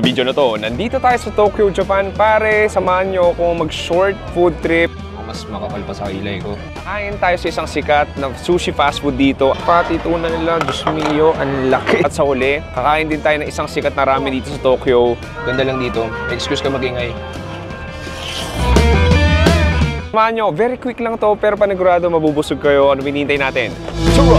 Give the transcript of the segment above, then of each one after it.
Video na to, nandito tayo sa Tokyo, Japan. Pare, samahan nyo akong mag-short food trip. Mas makapal pa sa kilay ko. Kain tayo sa isang sikat na sushi fast food dito. Pati tuna nila, Diyos mio, ang laki. At sa huli, kakain din tayo ng isang sikat na ramen dito sa Tokyo. Ganda lang dito. Excuse ka mag-ingay. Samahan nyo, very quick lang to, pero panigurado mabubusog kayo. Ano binihintay natin? Sura!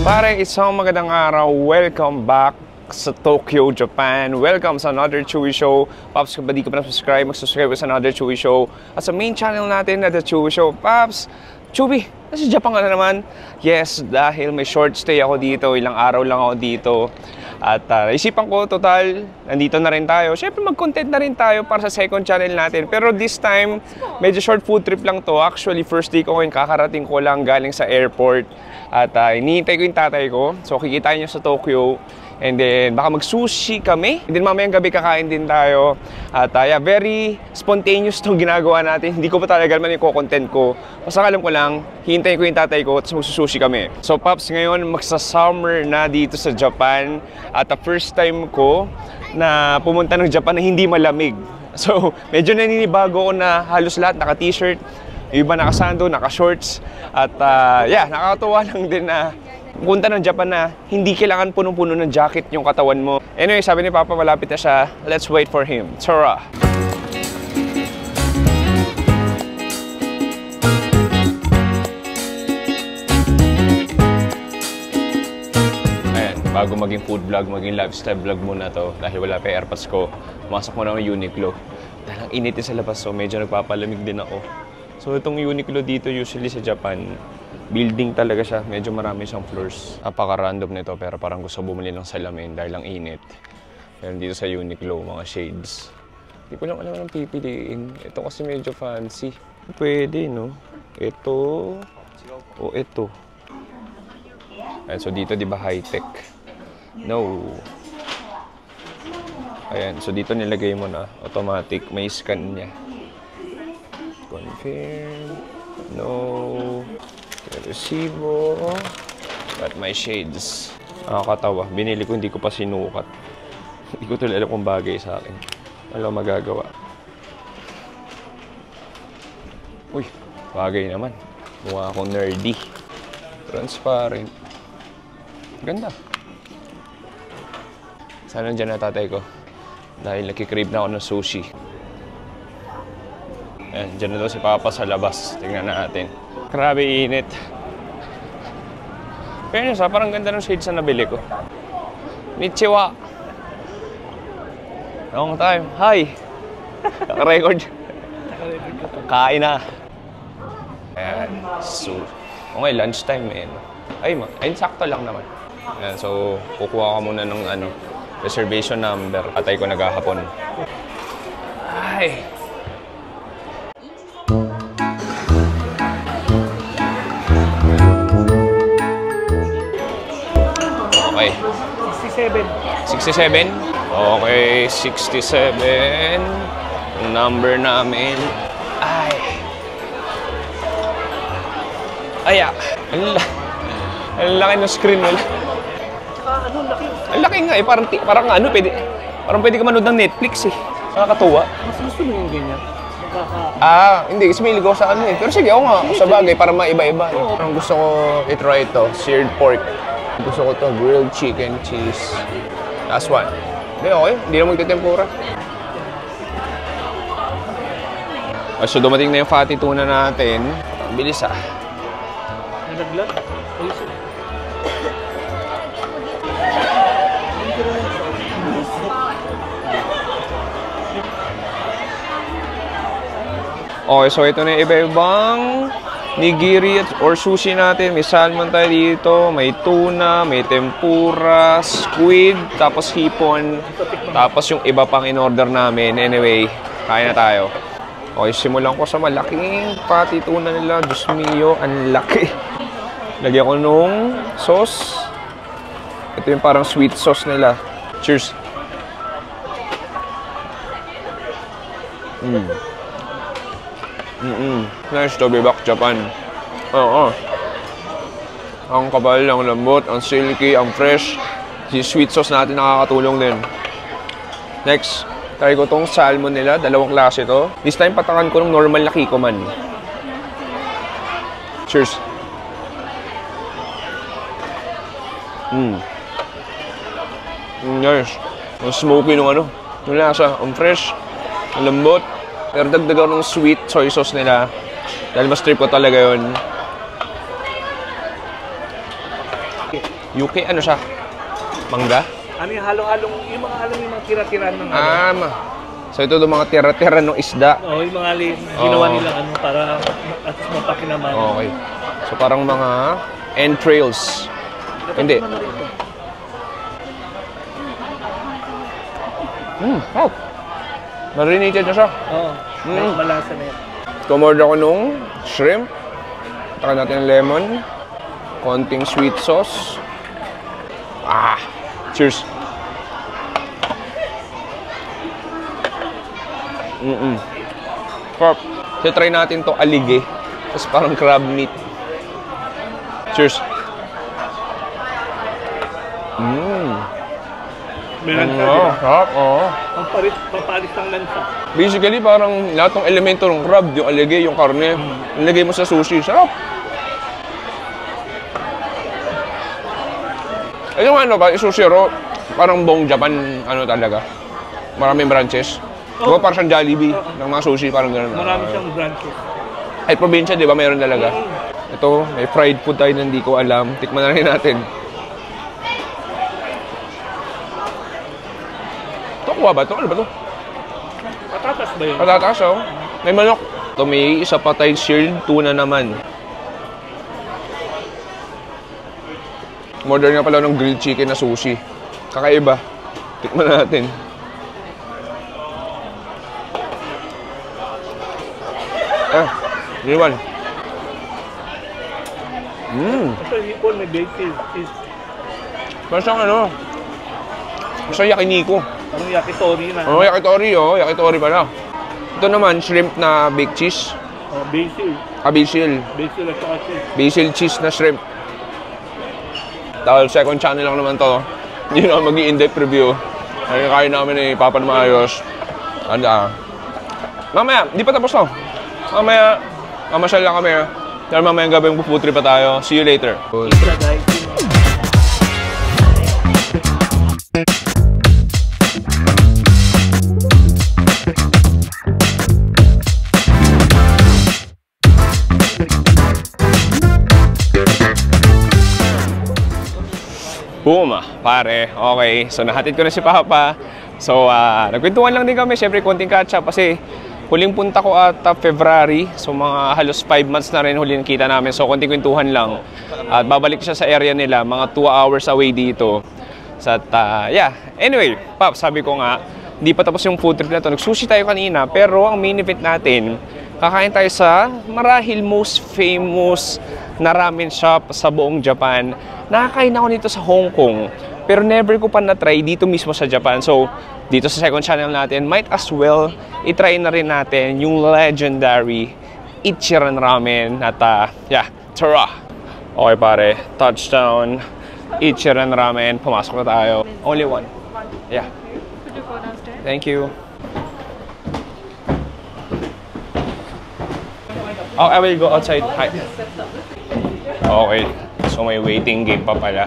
Pare, isang magandang araw. Welcome back sa Tokyo, Japan. Welcome sa another Chewy Show. Pops, kung ba di ka pa na-subscribe, mag-subscribe sa another Chewy Show. At sa main channel natin na The Chewy Show. Pops, Chewy, nasa Japan ka na naman? Yes, dahil may short stay ako dito. Ilang araw lang ako dito. At isipan ko, total, nandito na rin tayo. Siyempre, mag-content na rin tayo para sa second channel natin. Pero this time, medyo short food trip lang to. Actually, first day ko ngayon, kakarating ko lang galing sa airport. At hinihintay ko yung tatay ko. So, kikitain nyo sa Tokyo. And then, baka mag-sushi kami. And then, mamayang gabi kakain din tayo. At very spontaneous itong ginagawa natin. Hindi ko pa talaga naman yung content ko. Basta alam ko lang, hihintayin ko yung tatay ko at mag-sushi kami. So, Pops, ngayon, magsa-summer na dito sa Japan. At the first time ko na pumunta ng Japan na hindi malamig. So, medyo naninibago ko na halos lahat naka-t-shirt. Yung iba naka-sando, naka-shorts. At nakakatuwa lang din na punta ng Japan na hindi kailangan punong-puno ng jacket yung katawan mo. Anyway, sabi ni Papa, malapit na siya. Let's wait for him. Tara! Ayan, bago maging food vlog, maging lifestyle vlog muna to. Dahil wala pa airpods ko, pumasok muna ng Uniqlo. Dahil ang init sa labas, so medyo nagpapalamig din ako. So itong Uniqlo dito, usually sa Japan, building talaga siya. Medyo marami siyang floors. Napaka-random nito pero parang gusto bumili ng salamin dahil ang init. Meron dito sa Uniqlo, mga shades. Hindi ko lang alam anong pipiliin. Ito kasi medyo fancy. Pwede, no? Ito. O ito. Ayan, so dito, di ba, high-tech? No. Ayan, so dito nilagay mo na. Automatic. May scan niya. Confirm. No. Resibo. At my shades. Nakakatawa. Binili ko, hindi ko pa sinukat. Hindi ko tuloy alam kung bagay sa akin. Alam magagawa. Uy, bagay naman. Mukha akong nerdy. Transparent. Ganda. Sana nandiyan na tatay ko. Dahil nakikrave na ako ng sushi. Ayan, dyan na daw si Papa sa labas. Tingnan natin. Grabe init. Fairness ha, parang ganda ng shades na nabili ko. Konnichiwa. Long time. Hi. Naka-record. Kain na. Ayan. So, okay, lunchtime eh. Ay, sakto lang naman. Ayan, so, kukuha ka muna ng reservation number. Atay ko naghahapon. Ay. Okay. 67? Okay, 67. Number namin. Ay. Ang laki ng screen nila. Ang laki nga eh. Parang pwede ka manood ng Netflix eh. Nakakatuwa. Mas gusto mo yung ganyan? Hindi. Kasi may ligaw sa ano eh. Pero sige, ako nga. Sa bagay, para maiba-iba. Ang gusto ko i-try ito, seared pork. Gusto ko ito, grilled chicken cheese. Last one. Hindi, okay. Hindi na magtitempura. So, dumating na yung fatty tuna natin. Ang bilis ah. Nalaglag? Okay, so ito na yung iba-ibang nigiri or sushi natin. May salmon tayo dito, may tuna, may tempura, squid, tapos hipon. Tapos yung iba pang in-order namin. Anyway, kain na tayo. Okay, simulan ko sa malaking pati tuna nila. Diyos mio, ang laki. Lagyan ko nung sauce. Ito yung parang sweet sauce nila. Cheers! Nice to be back, Japan. Oo. Ang kapal, ang lambot, ang silky, ang fresh. Si sweet sauce natin nakakatulong din. Next, try ko tong salmon nila. Dalawang klase to. This time, patakan ko ng normal na kikoman. Cheers. Nice. Ang smoky nung ano. Yung lasa. Ang fresh. Ang lambot. Pero dagdag ako ng sweet soy sauce nila. Dahil mas trip ko talaga yun. UK, ano siya? Mangga? Ano yung halo-halong, yung mga tira-tira ng ano? So ito yung mga tira-tira ng isda. Oo, yung mga ginawa nila ano, para at least mapakinaman. Okay. So parang mga entrails. Hindi. Oh. Marinated na siya. Oo, malasa na yan. Kumorder ako nung shrimp. Taka natin ng lemon. Konting sweet sauce. Cheers. Sarap. So try natin to alige. Tapos parang crab meat. Cheers. Sarap, Ang papalit ng lansa. Basically, parang lahat ng elemento ng crab, yung alige, yung karne, nilagay mo sa sushi. Sarap! Ito nga ano ba, sushi ro, parang buong Japan, ano talaga. Maraming branches. Diba parang siyang Jollibee ng mga sushi, parang gano'n. Marami siyang branches. Ay, probinsya, di ba? Mayroon talaga. Ito, may fried food tayo na hindi ko alam. Tikman na rin natin. Kuha ba ito? Ano ba ito? Patatas ba yun? Patatas, oh. May manok. Ito may isa pa tayong seared tuna naman. Order nga pala ng grilled chicken na sushi. Kakaiba. Tikman natin. Iniwan. Ito hipon, may basil. Masang ano? Masang yakiniko. Parang yakitori na. Oh, yakitori, oh. Yakitori pala. Ito naman, shrimp na baked cheese. Oh, basil. Basil. Basil at saka cheese. Basil cheese na shrimp. Dahil second channel lang naman to. Hindi na mag-i-in-depth review. Ay, kaya namin ni Papa na maayos. Mamaya, di pa tapos to. Mamaya, mamasyal lang kami. Dahil mamayang gabi yung puputri pa tayo. See you later. Boom, pare. Okay. So, nahatid ko na si Papa. So, nagkwentuhan lang din kami. Siyempre, konting catch-up kasi huling punta ko at February. So, mga halos 5 months na rin huli nakita namin. So, konting kwentuhan lang. At babalik siya sa area nila. Mga 2 hours away dito. So, yeah. Anyway, Pap, sabi ko nga, hindi pa tapos yung food trip na to. Nag-sushi tayo kanina. Pero ang main event natin, kakain tayo sa marahil most famous na ramen shop sa buong Japan. Nakakain ako nito sa Hong Kong, pero never ko pa na-try dito mismo sa Japan. So, dito sa second channel natin, might as well i-try na rin natin yung legendary Ichiran Ramen. At yeah, tara! Okay pare, touchdown, Ichiran Ramen. Pumasok na tayo. Only one. Yeah. Thank you. Oh, I will go outside. Hi. Okay. So may waiting game pa pala.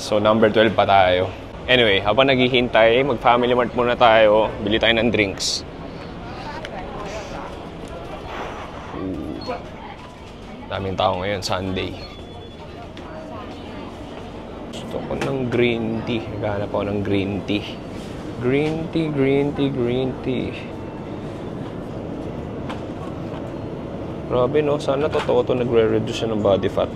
So number 12 pa tayo. Anyway, habang naghihintay, mag-family mart muna tayo. Bili tayo ng drinks. Daming tao ngayon, Sunday. Gusto ko ng green tea. Naghahanap ako ng green tea. Green tea, green tea, green tea. Grabe no, sana totoo ito nagre-reduce ng body fat.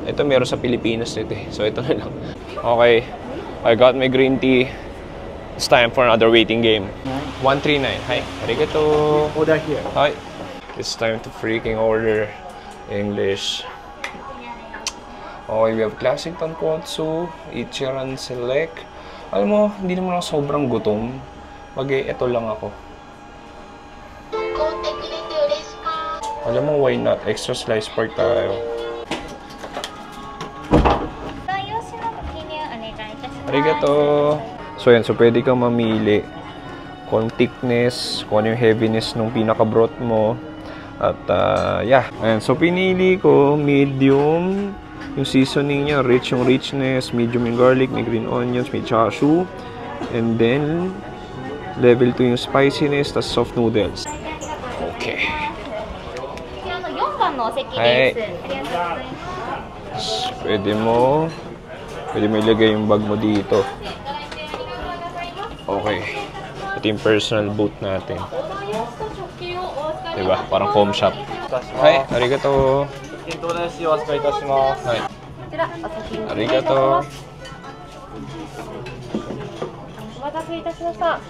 Ito meron sa Pilipinas ito eh. So ito na lang. Okay, I got my green tea. It's time for another waiting game. 139. Hi, arigato. Order here. Hi. It's time to freaking order English. Okay, we have classic tonkotsu, Ichiran Select. Alam mo, hindi naman ako sobrang gutom. Ito lang ako. Alam mo, why not? Extra slice pork tayo. Arigato. So yan, so pwede kang mamili kung thickness, kung ano yung heaviness ng pinaka-broth mo. At yeah, ayan. So pinili ko medium yung seasoning niya, rich yung richness, medium yung garlic, may green onions, may chashu. And then level 2 yung spiciness, tas soft noodles. Okay. Ay. Pwede mo ilagay yung bag mo dito. Okay. Ito yung personal booth natin. Diba? Parang home shop. Hi, arigato. Hi. Arigato.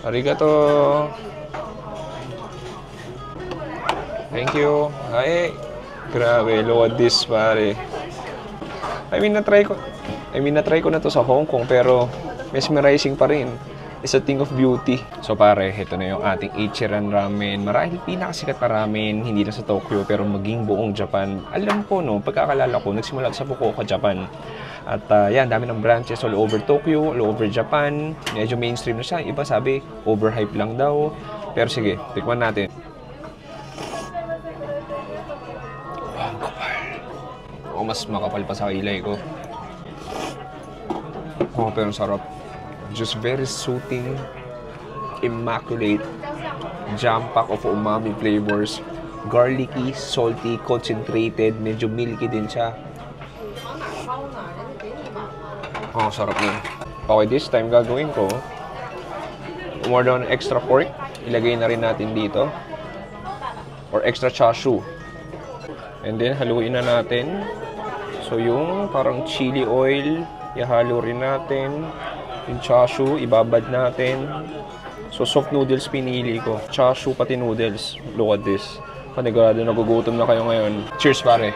Arigato. Thank you. Hi. Grabe, load this, pare. na-try ko na to sa Hong Kong, pero mesmerizing pa rin. It's a thing of beauty. So pare, ito na yung ating Ichiran Ramen. Marahil pinakasikat na ramen, hindi na sa Tokyo, pero maging buong Japan. Alam ko, no, pagkakalala ko, nagsimula sa Fukuoka, Japan. At yan, dami ng branches all over Tokyo, all over Japan. Medyo mainstream na siya. Iba sabi, overhype lang daw. Pero sige, tikman natin. Wow, kapal. O, mas makapal pa sa kilay ko. Oh, pero sarap. Just very soothing, immaculate, jam-pack of umami flavors. Garlicky, salty, concentrated, medyo milky din siya. Oh, sarap nun. Okay, this time gagawin ko, umorder ng extra pork. Ilagay na rin natin dito. Or extra chashu. And then, haluin na natin. So, yung parang chili oil, ihalo rin natin. Yung chashu, ibabad natin. So, soft noodles pinili ko. Chashu pati noodles. Look at this. Panigurado, nagugutom na kayo ngayon. Cheers, pare!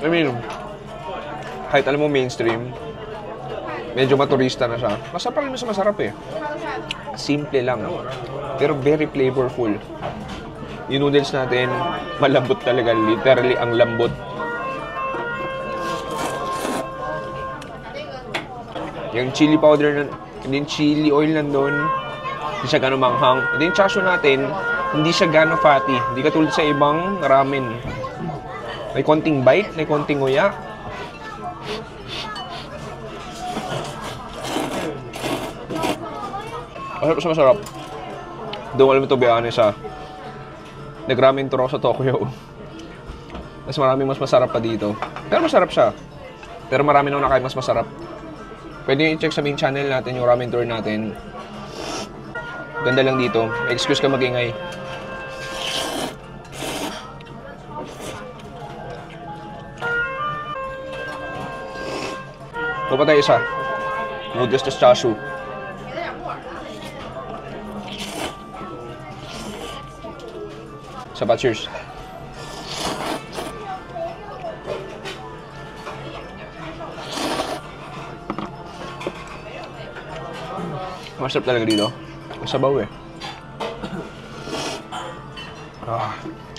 I mean, kahit alam mo mainstream, medyo maturista na siya. Masarap rin mas masarap eh. Simple lang. Pero very flavorful. Yung noodles natin, malambot talaga. Literally, ang lambot. Yung chili powder, yung chili oil nandun, hindi siya gano'ng manghang. And then, chashu natin, hindi siya gano'ng fatty. Hindi katulad sa ibang ramen. May konting bite, may konting nguya. Masarap. Doon alam mo to, be honest ha. Nag-ramen tour ako sa Tokyo. Mas maraming mas masarap pa dito. Pero masarap siya. Pero marami nang nakain mas masarap. Pwede nyo i-check sa main channel natin yung ramen tour natin. Ganda lang dito. Excuse ka mag-ingay. Ito pa tayo isa. Noodles to chashu. Isa pa, cheers. Masarap talaga dito. Masabaw eh.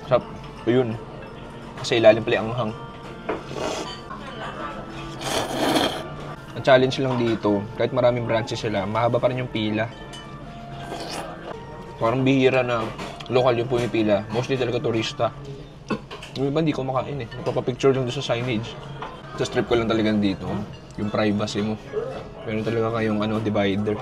Sarap. Ayun. Kasi ilalim pala ang hang. Ang challenge lang dito, kahit maraming branches sila, mahaba pa rin yung pila. Parang bihira na local yung pumipila. Mostly talaga turista. Yung iba hindi ko makain eh. Nagpapapicture lang doon sa signage. Sa strip ko lang talaga dito. Yung privacy mo. Meron talaga kayong divider.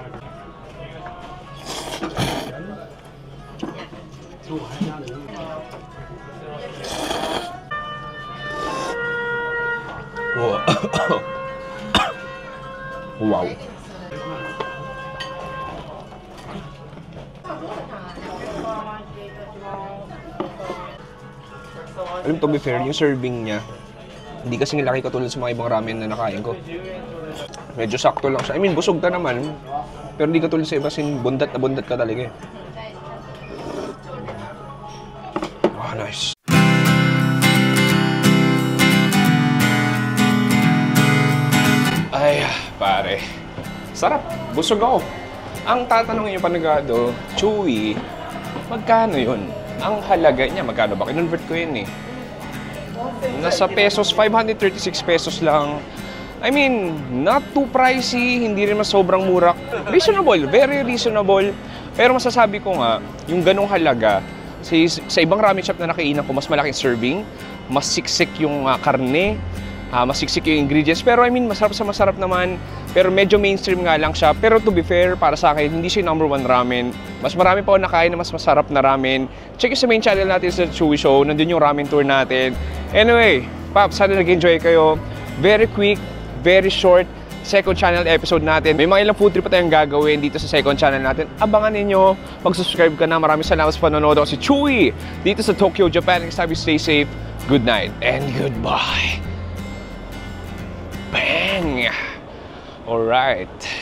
Wow. Alam, to be fair, yung serving niya, hindi kasing laki katulad sa mga ibang ramen na nakain ko. Medyo sakto lang siya. I mean, busog ka naman, pero hindi katulad sa iba, bundat na bundat ka talaga eh. Wow, nice. Ay, pare. Sarap. Busog ako. Ang tatanungin yung panagado, chewy, magkano yun? Ang halaga niya, magkano ba? Kinonvert ko yun eh. Nasa pesos, 536 pesos lang. I mean, not too pricey, hindi rin mas sobrang mura. Reasonable, very reasonable. Pero masasabi ko nga, yung ganong halaga, sa ibang ramen shop na nakainan ko, mas malaking serving, mas siksik yung karne, mas siksik yung ingredients. Pero I mean, masarap naman. Pero medyo mainstream nga lang siya. Pero to be fair, para sa akin, hindi siya number 1 ramen. Mas marami pa ako nakain na mas masarap na ramen. Check yung sa main channel natin sa Chewy Show. Nandun yung ramen tour natin. Anyway, Pops, sana nag-enjoy kayo. Very quick, very short second channel episode natin. May mga ilang food trip pa tayong gagawin dito sa second channel natin. Abangan ninyo. Mag-subscribe ka na. Maraming salamat sa panonood. Ako si Chewy dito sa Tokyo, Japan. Next time, stay safe. Good night and goodbye. Bang! Alright.